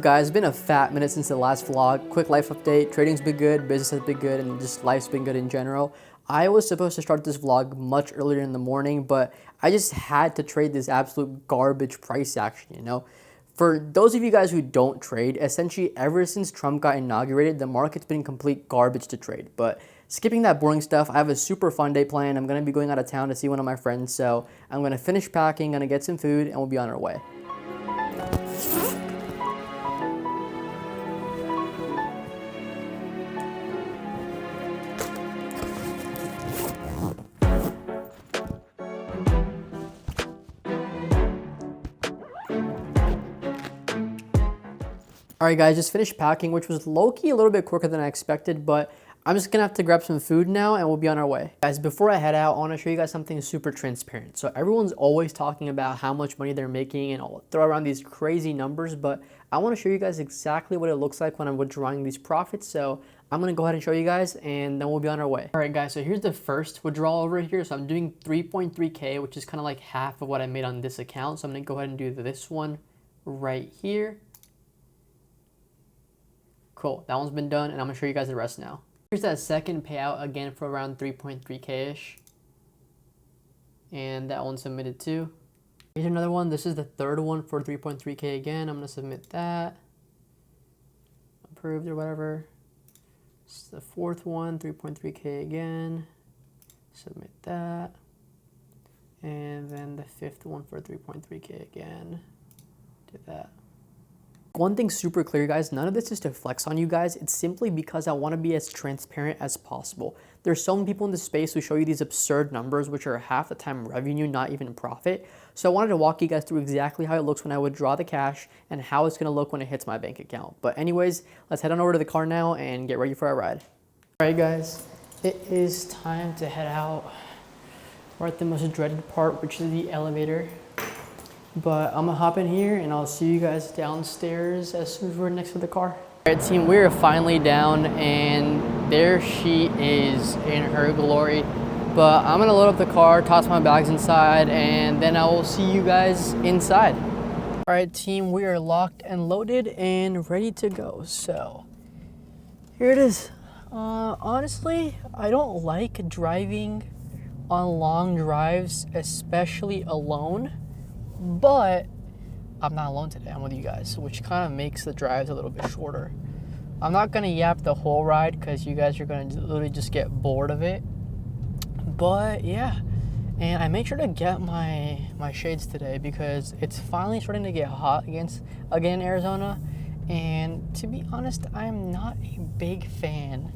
up guys? It's been a fat minute since the last vlog. Quick life update. Trading's been good, business has been good, and just life's been good in general. I was supposed to start this vlog much earlier in the morning, but I just had to trade this absolute garbage price action, you know? For those of you guys who don't trade, essentially ever since Trump got inaugurated, the market's been complete garbage to trade. But skipping that boring stuff, I have a super fun day planned. I'm gonna be going out of town to see one of my friends, so I'm gonna finish packing, gonna get some food, and we'll be on our way. Alright guys, just finished packing, which was low-key a little bit quicker than I expected, but I'm just gonna have to grab some food now and we'll be on our way. Guys, before I head out, I wanna show you guys something super transparent. So everyone's always talking about how much money they're making and I'll throw around these crazy numbers, but I wanna show you guys exactly what it looks like when I'm withdrawing these profits. So I'm gonna go ahead and show you guys and then we'll be on our way. Alright guys, so here's the first withdrawal over here. So I'm doing 3.3K, which is kind of like half of what I made on this account. So I'm gonna go ahead and do this one right here. Cool, that one's been done and I'm gonna show you guys the rest now. Here's that second payout again for around 3.3K-ish. And that one's submitted too. Here's another one. This is the third one for 3.3K again. I'm gonna submit that. Approved or whatever. This is the fourth one, 3.3K again. Submit that. And then the fifth one for 3.3K again. Did that. One thing super clear, guys, none of this is to flex on you guys. It's simply because I want to be as transparent as possible. There's so many people in this space who show you these absurd numbers, which are half the time revenue, not even profit. So I wanted to walk you guys through exactly how it looks when I withdraw the cash and how it's going to look when it hits my bank account. But anyways, let's head on over to the car now and get ready for our ride. All right, guys, it is time to head out. We're at the most dreaded part, which is the elevator. But I'm gonna hop in here and I'll see you guys downstairs as soon as we're next to the car. All right, team, we're finally down and there she is in her glory. But I'm gonna load up the car, toss my bags inside, and then I will see you guys inside. All right, team, we are locked and loaded and ready to go. So here it is. Honestly, I don't like driving on long drives, especially alone. But I'm not alone today, I'm with you guys, which kind of makes the drives a little bit shorter. I'm not gonna yap the whole ride because you guys are gonna literally just get bored of it. But yeah, and I made sure to get my shades today because it's finally starting to get hot again in Arizona. And to be honest, I'm not a big fan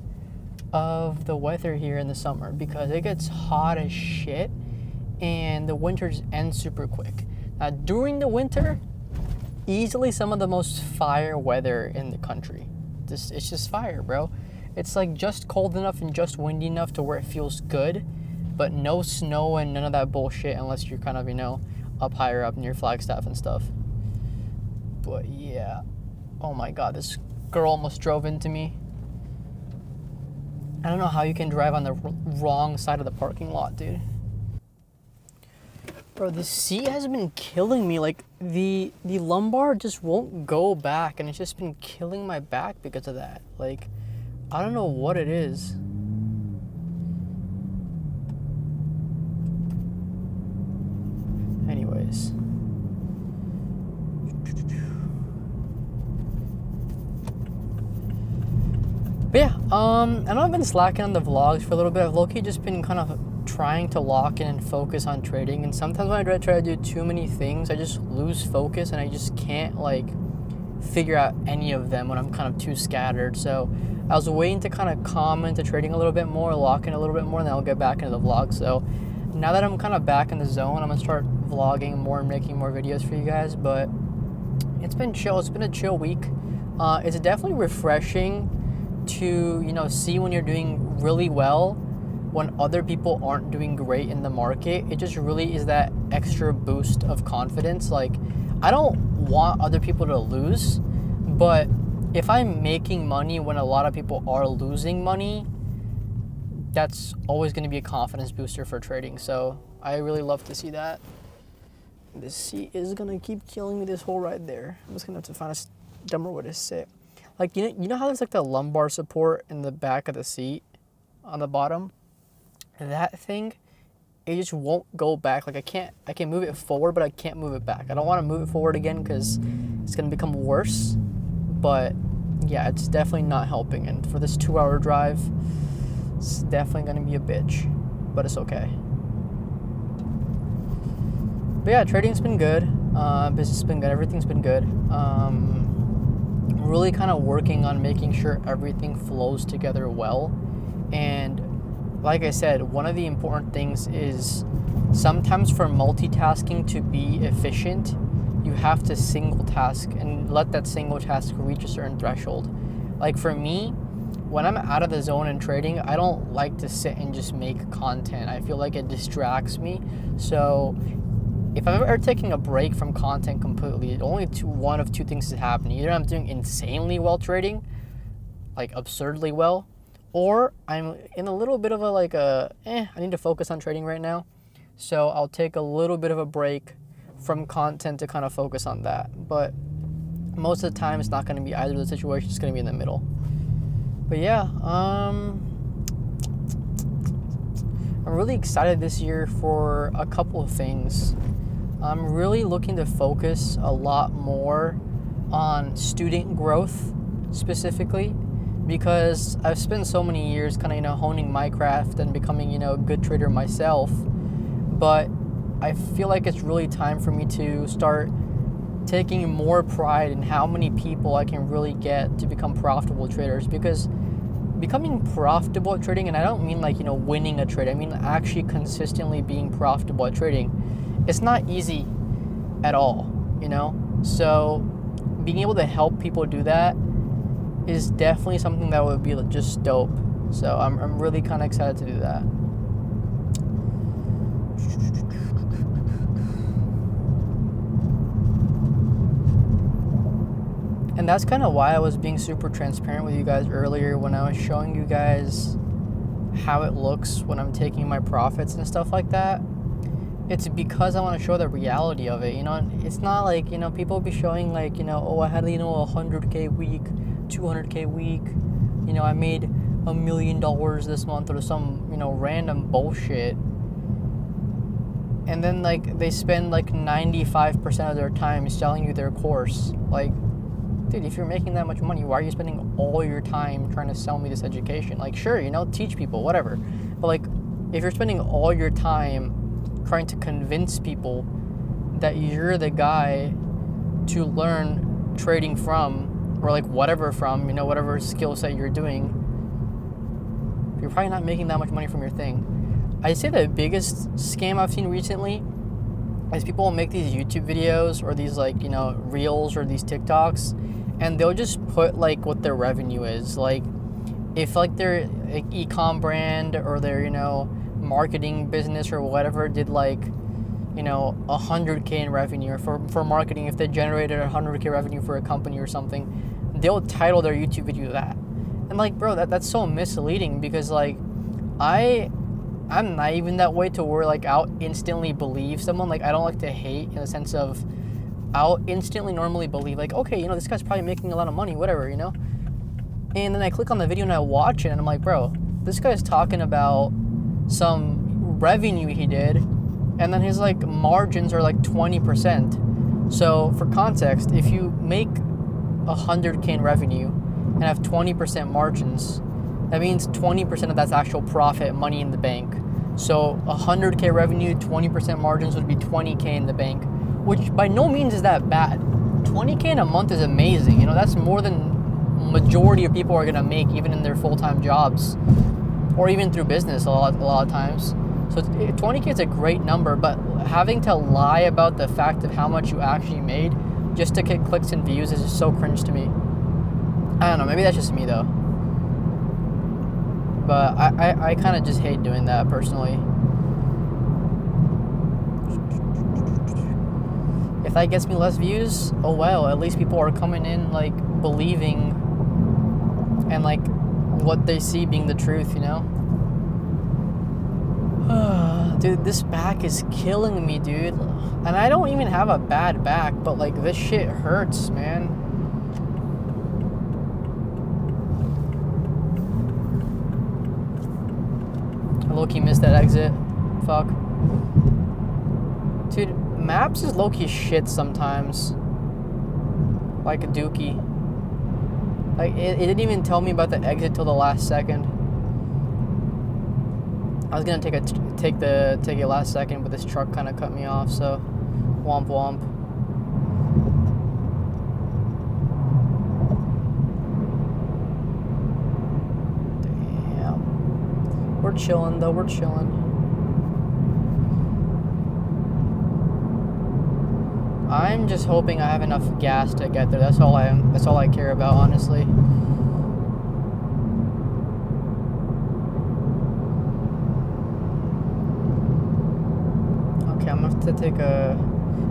of the weather here in the summer because it gets hot as shit and the winters end super quick. During the winter, easily some of the most fire weather in the country. It's just fire, bro. It's like just cold enough and just windy enough to where it feels good, but no snow and none of that bullshit unless you're kind of, you know, up higher up in your Flagstaff and stuff. But yeah, oh my God, this girl almost drove into me. I don't know how you can drive on the wrong side of the parking lot, dude. Bro, the seat has been killing me. Like, the lumbar just won't go back, and it's just been killing my back because of that. Like, I don't know what it is. Anyways. But yeah, I know I've been slacking on the vlogs for a little bit. I've low-key just been kind of trying to lock in and focus on trading, and sometimes when I try to do too many things, I just lose focus and I just can't like figure out any of them when I'm kind of too scattered. So I was waiting to kind of calm into trading a little bit more, lock in a little bit more, and then I'll get back into the vlog. So now that I'm kind of back in the zone, I'm gonna start vlogging more and making more videos for you guys. But it's been chill. It's been a chill week. It's definitely refreshing to, you know, see when you're doing really well when other people aren't doing great in the market. It just really is that extra boost of confidence. Like, I don't want other people to lose, but if I'm making money when a lot of people are losing money, that's always going to be a confidence booster for trading. So I really love to see that. This seat is gonna keep killing me this whole ride there. I'm just gonna have to find a dumber way to sit. Like, you know how there's like the lumbar support in the back of the seat on the bottom? That thing, it just won't go back. Like, I can move it forward, but I can't move it back. I don't want to move it forward again because it's gonna become worse. But yeah, it's definitely not helping. And for this 2-hour drive, it's definitely gonna be a bitch, but it's okay. But yeah, trading's been good. Business has been good. Everything's been good. Really kind of working on making sure everything flows together well. And like I said, one of the important things is sometimes for multitasking to be efficient, you have to single task and let that single task reach a certain threshold. Like for me, when I'm out of the zone in trading, I don't like to sit and just make content. I feel like it distracts me. So if I'm ever taking a break from content completely, only one of two things is happening. Either I'm doing insanely well trading, like absurdly well, or I'm in a little bit of a I need to focus on trading right now. So I'll take a little bit of a break from content to kind of focus on that. But most of the time, it's not going to be either of the situations. It's going to be in the middle. But yeah, I'm really excited this year for a couple of things. I'm really looking to focus a lot more on student growth specifically, because I've spent so many years kind of, honing my craft and becoming, a good trader myself. But I feel like it's really time for me to start taking more pride in how many people I can really get to become profitable traders. Because becoming profitable at trading, and I don't mean winning a trade, I mean actually consistently being profitable at trading, it's not easy at all, So being able to help people do that is definitely something that would be just dope. So I'm really kind of excited to do that. And that's kind of why I was being super transparent with you guys earlier when I was showing you guys how it looks when I'm taking my profits and stuff like that. It's because I want to show the reality of it, It's not like, people will be showing oh, I had, 100K week, 200K week, I made $1 million this month or some, random bullshit. And then they spend 95% of their time selling you their course. Dude, if you're making that much money, why are you spending all your time trying to sell me this education? Sure, teach people, whatever. But if you're spending all your time trying to convince people that you're the guy to learn trading from, or whatever from, whatever skill set you're doing, you're probably not making that much money from your thing. I'd say the biggest scam I've seen recently is people will make these YouTube videos or these reels or these TikToks, and they'll just put what their revenue is. If their e-com brand or their marketing business or whatever did 100K in revenue, or for marketing, if they generated 100K revenue for a company or something, they'll title their YouTube video that. And bro, that's so misleading, because I'm not even that way to where I'll instantly believe someone. I don't like to hate in the sense of I'll instantly normally believe okay, this guy's probably making a lot of money, whatever, And then I click on the video and I watch it and I'm like, bro, this guy's talking about some revenue he did, and then his margins are 20%. So for context, if you make 100K in revenue and have 20% margins, that means 20% of that's actual profit, money in the bank. So 100K revenue, 20% margins would be 20K in the bank, which by no means is that bad. 20K in a month is amazing. That's more than majority of people are gonna make even in their full-time jobs, or even through business a lot of times. So 20K is a great number, but having to lie about the fact of how much you actually made just to get clicks and views is just so cringe to me. I don't know, maybe that's just me though. But I kind of just hate doing that personally. If that gets me less views, oh well, at least people are coming in believing and what they see being the truth, Dude, this back is killing me, dude. And I don't even have a bad back, but like this shit hurts, man. I low-key missed that exit. Fuck. Dude, maps is low-key shit sometimes. Like a dookie. Like, it didn't even tell me about the exit till the last second. I was gonna take it last second, but this truck kind of cut me off, so womp womp. Damn. We're chilling though, we're chilling. I'm just hoping I have enough gas to get there. That's all I care about, honestly. Okay, I'm gonna have to take a...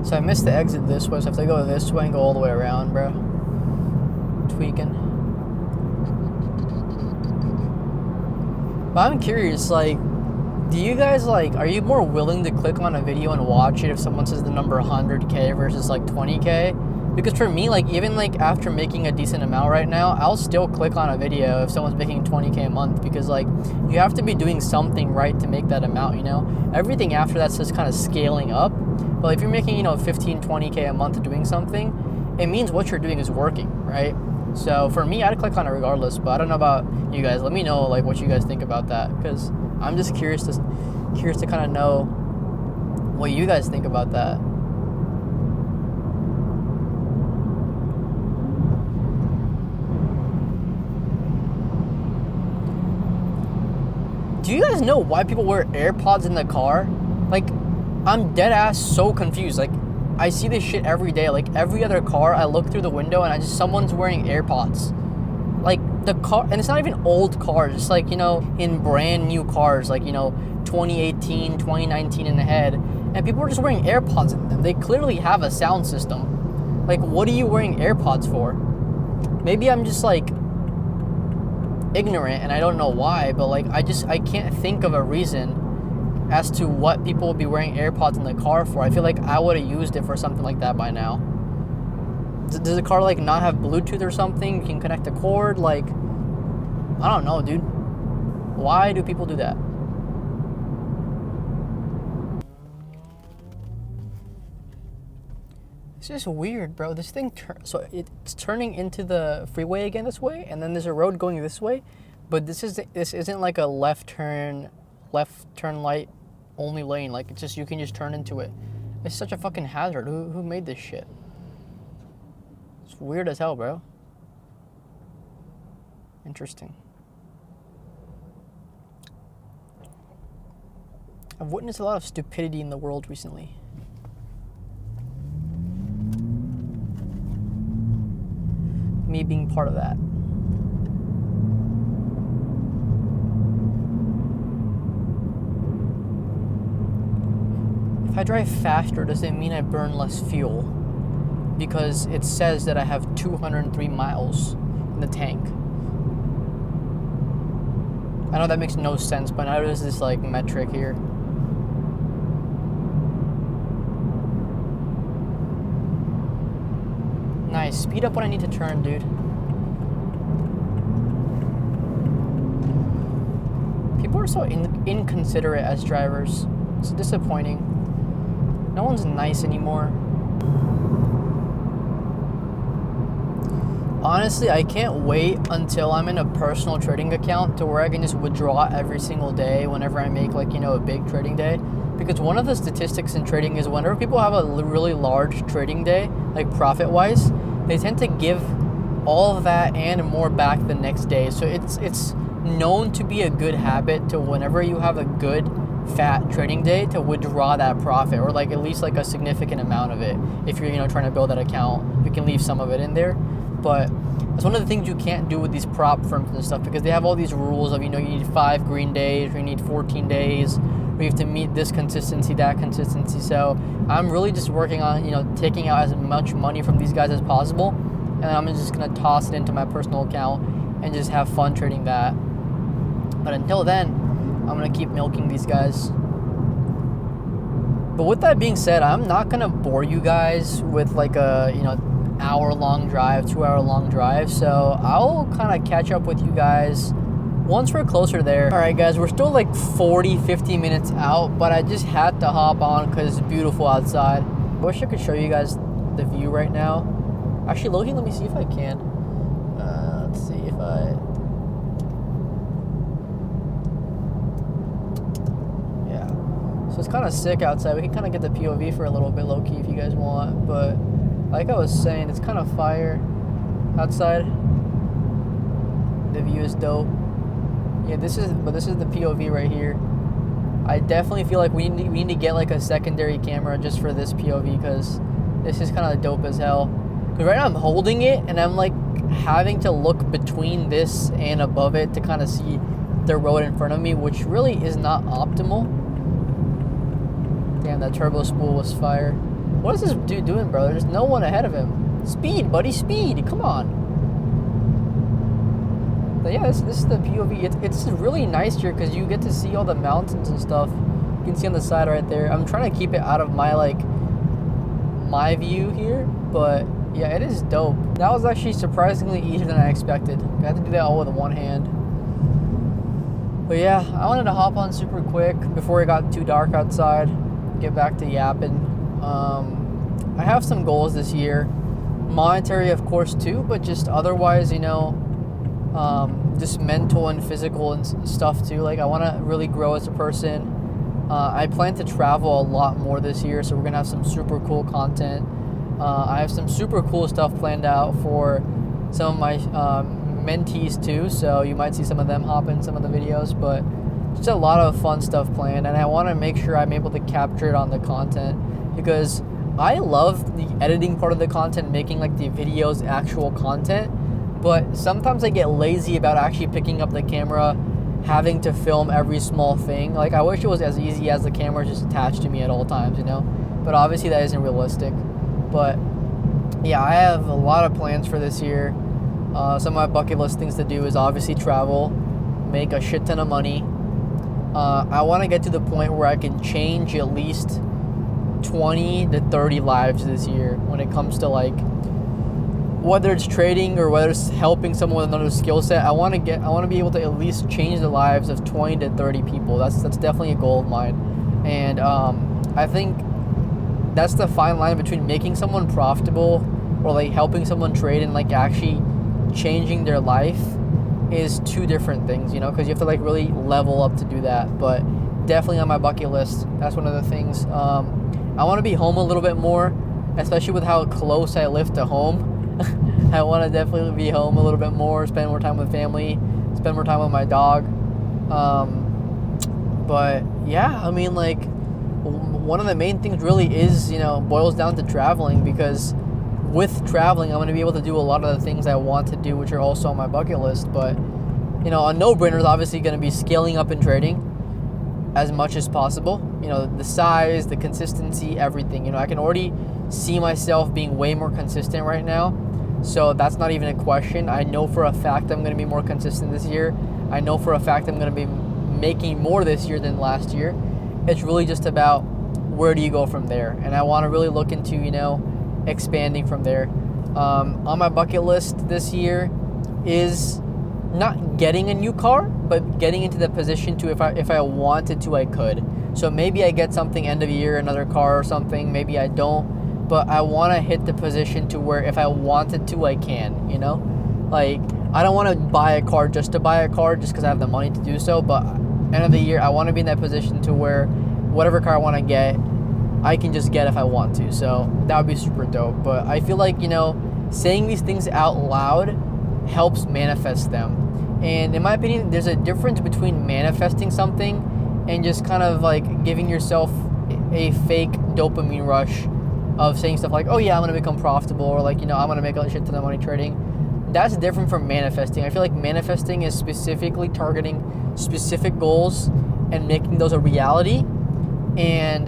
So I missed the exit this way, so I have to go this way and go all the way around, bro. Tweaking. But I'm curious, like, do you guys, like, are you more willing to click on a video and watch it if someone says the number 100K versus, like, 20K? Because for me, like, even, like, after making a decent amount right now, I'll still click on a video if someone's making 20K a month because, like, you have to be doing something right to make that amount, you know? Everything after that's just kind of scaling up. But if you're making, you know, 15, 20K a month doing something, it means what you're doing is working, right? So for me, I'd click on it regardless, but I don't know about you guys. Let me know, like, what you guys think about that because I'm just curious to kind of know what you guys think about that. Do you guys know why people wear AirPods in the car? Like, I'm dead ass so confused. Like, I see this shit every day. Like, every other car, I look through the window and someone's wearing AirPods. Like, the car, and it's not even old cars. It's like, you know, in brand new cars, like, you know, 2018, 2019 and ahead. And people are just wearing AirPods in them. They clearly have a sound system. Like, what are you wearing AirPods for? Maybe I'm just, like, ignorant and I don't know why, but, like, I can't think of a reason as to what people would be wearing AirPods in the car for. I feel like I would have used it for something like that by now. Does the car, like, not have Bluetooth or something? You can connect a cord? Like, I don't know, dude. Why do people do that? It's just weird, bro. This thing, so it's turning into the freeway again this way, and then there's a road going this way, but this isn't like a left turn light only lane. Like, it's just, you can just turn into it. It's such a fucking hazard. Who made this shit? It's weird as hell, bro. Interesting. I've witnessed a lot of stupidity in the world recently. Me being part of that. If I drive faster, does it mean I burn less fuel? Because it says that I have 203 miles in the tank. I know that makes no sense, but now there's this, like, metric here. Nice. Speed up when I need to turn, dude. People are so inconsiderate as drivers. It's disappointing. No one's nice anymore. Honestly, I can't wait until I'm in a personal trading account to where I can just withdraw every single day whenever I make, like, you know, a big trading day. Because one of the statistics in trading is whenever people have a really large trading day, like profit-wise, they tend to give all of that and more back the next day. So it's known to be a good habit to, whenever you have a good fat trading day, to withdraw that profit, or like at least like a significant amount of it. If you're, you know, trying to build that account, you can leave some of it in there. But that's one of the things you can't do with these prop firms and stuff, because they have all these rules of, you know, you need 5 green days, or you need 14 days, or you have to meet this consistency, that consistency. So I'm really just working on, you know, taking out as much money from these guys as possible, and I'm just gonna toss it into my personal account and just have fun trading that. But until then, I'm gonna keep milking these guys. But with that being said, I'm not gonna bore you guys with like a, you know, hour-long drive, 2-hour-long drive. So I'll kind of catch up with you guys once we're closer there. All right, guys, we're still like 40, 50 minutes out, but I just had to hop on because it's beautiful outside. I wish I could show you guys the view right now. Actually, Loki, let me see if I can. Let's see if I... Yeah. So it's kind of sick outside. We can kind of get the POV for a little bit, low-key, if you guys want. But like I was saying, it's kind of fire outside. The view is dope. Yeah, this is the POV right here. I definitely feel like we need to get like a secondary camera just for this POV because this is kind of dope as hell. Because right now I'm holding it and I'm like having to look between this and above it to kind of see the road in front of me, which really is not optimal. Damn, that turbo spool was fire. What is this dude doing, bro? There's no one ahead of him. Speed, buddy, speed. Come on. But yeah, this is the POV. It's really nice here because you get to see all the mountains and stuff. You can see on the side right there. I'm trying to keep it out of my view here, but yeah, it is dope. That was actually surprisingly easier than I expected. I had to do that all with one hand. But yeah, I wanted to hop on super quick before it got too dark outside. Get back to yapping. I have some goals this year. Monetary, of course, too, but just otherwise, you know, just mental and physical and stuff too. Like I want to really grow as a person. I plan to travel a lot more this year, so we're gonna have some super cool content. I have some super cool stuff planned out for some of my mentees too, so you might see some of them hop in some of the videos, but just a lot of fun stuff planned, and I want to make sure I'm able to capture it on the content because I love the editing part of the content, making like the videos actual content. But sometimes I get lazy about actually picking up the camera, having to film every small thing. Like I wish it was as easy as the camera just attached to me at all times, you know? But obviously that isn't realistic. But yeah, I have a lot of plans for this year. Some of my bucket list things to do is obviously travel, make a shit ton of money. I want to get to the point where I can change at least 20 to 30 lives this year when it comes to like, whether it's trading or whether it's helping someone with another skill set. I want to be able to at least change the lives of 20 to 30 people. That's definitely a goal of mine. And I think that's the fine line between making someone profitable or like helping someone trade and like actually changing their life is two different things, you know, because you have to like really level up to do that. But definitely on my bucket list, that's one of the things. I want to be home a little bit more, especially with how close I live to home. I want to definitely be home a little bit more, spend more time with family, spend more time with my dog. But yeah, I mean, like, one of the main things really is, you know, boils down to traveling, because with traveling, I'm going to be able to do a lot of the things I want to do, which are also on my bucket list. But, you know, a no-brainer is obviously going to be scaling up in trading as much as possible. You know, the size, the consistency, everything. You know, I can already see myself being way more consistent right now. So that's not even a question. I know for a fact I'm going to be more consistent this year. I know for a fact I'm going to be making more this year than last year. It's really just about where do you go from there. And I want to really look into, you know, expanding from there. On my bucket list this year is not getting a new car, but getting into the position to, if I wanted to, I could. So maybe I get something end of year, another car or something. Maybe I don't. But I want to hit the position to where if I wanted to, I can, you know? Like, I don't want to buy a car just to buy a car just because I have the money to do so. But end of the year, I want to be in that position to where whatever car I want to get, I can just get if I want to. So that would be super dope. But I feel like, you know, saying these things out loud helps manifest them. And in my opinion, there's a difference between manifesting something and just kind of like giving yourself a fake dopamine rush of saying stuff like, oh yeah, I'm going to become profitable, or like, you know, I'm going to make a shit ton of money trading. That's different from manifesting. I feel like manifesting is specifically targeting specific goals and making those a reality, and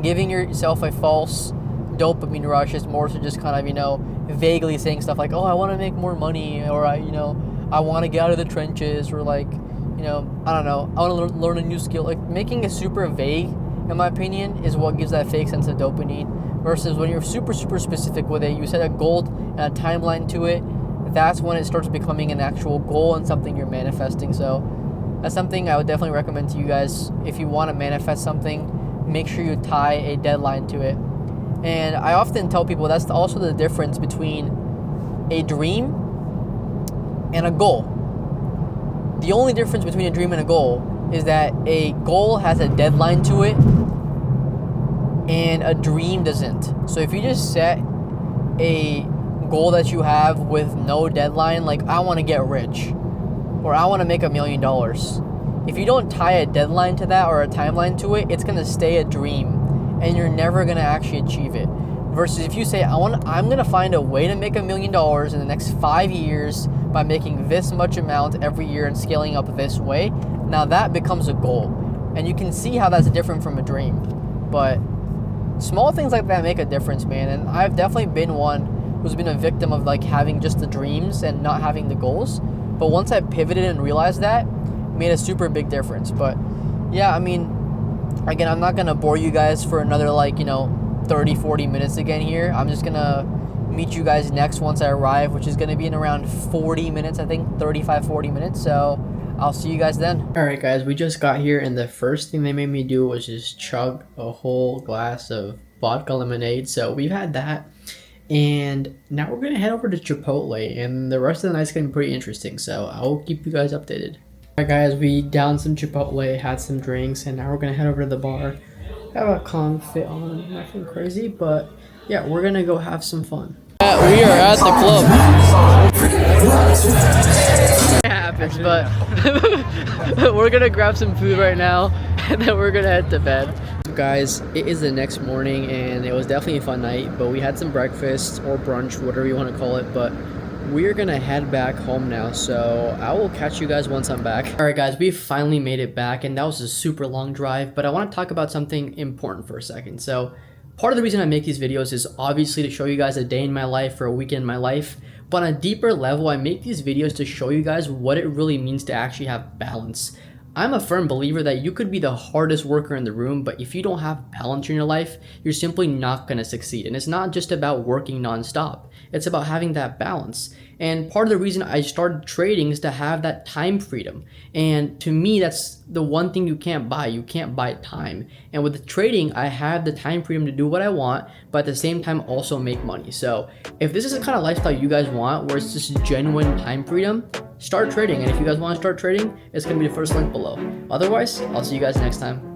giving yourself a false dopamine rush is more to just kind of, you know, vaguely saying stuff like, oh, I want to make more money, or I want to get out of the trenches, or like, you know, I don't know, I want to learn a new skill. Like, making it super vague in my opinion, is what gives that fake sense of dopamine. Versus when you're super specific with it, you set a goal and a timeline to it, that's when it starts becoming an actual goal and something you're manifesting. So that's something I would definitely recommend to you guys. If you want to manifest something, make sure you tie a deadline to it. And I often tell people that's also the difference between a dream and a goal. The only difference between a dream and a goal is that a goal has a deadline to it and a dream doesn't. So if you just set a goal that you have with no deadline, like I want to get rich or I want to make $1 million, if you don't tie a deadline to that or a timeline to it, it's going to stay a dream and you're never going to actually achieve it. Versus if you say, I'm going to find a way to make $1 million in the next 5 years by making this much amount every year and scaling up this way, now that becomes a goal. And you can see how that's different from a dream. But small things like that make a difference, man. And I've definitely been one who's been a victim of like having just the dreams and not having the goals. But once I pivoted and realized that, it made a super big difference. But yeah, I mean, again, I'm not going to bore you guys for another 30-40 minutes again here. I'm just going to meet you guys next once I arrive, which is going to be in around 40 minutes, I think, 35-40 minutes. So I'll see you guys then. All right, guys, we just got here, and the first thing they made me do was just chug a whole glass of vodka lemonade. So we've had that, and now we're going to head over to Chipotle, and the rest of the night's going to be pretty interesting. So I'll keep you guys updated. All right, guys, we downed some Chipotle, had some drinks, and now we're going to head over to the bar. Have a calm fit on, nothing crazy, but yeah, we're going to go have some fun. We are at the club. It happens, but we're gonna grab some food right now and then we're gonna head to bed. Guys, it is the next morning and it was definitely a fun night, but we had some breakfast or brunch, whatever you want to call it, but we're gonna head back home now, so I will catch you guys once I'm back. All right, guys, we finally made it back, and that was a super long drive, but I want to talk about something important for a second. So part of the reason I make these videos is obviously to show you guys a day in my life or a weekend in my life, but on a deeper level, I make these videos to show you guys what it really means to actually have balance. I'm a firm believer that you could be the hardest worker in the room, but if you don't have balance in your life, you're simply not going to succeed. And it's not just about working nonstop. It's about having that balance. And part of the reason I started trading is to have that time freedom. And to me, that's the one thing you can't buy. You can't buy time. And with the trading, I have the time freedom to do what I want, but at the same time also make money. So if this is the kind of lifestyle you guys want, where it's just genuine time freedom, start trading. And if you guys want to start trading, it's going to be the first link below. Otherwise, I'll see you guys next time.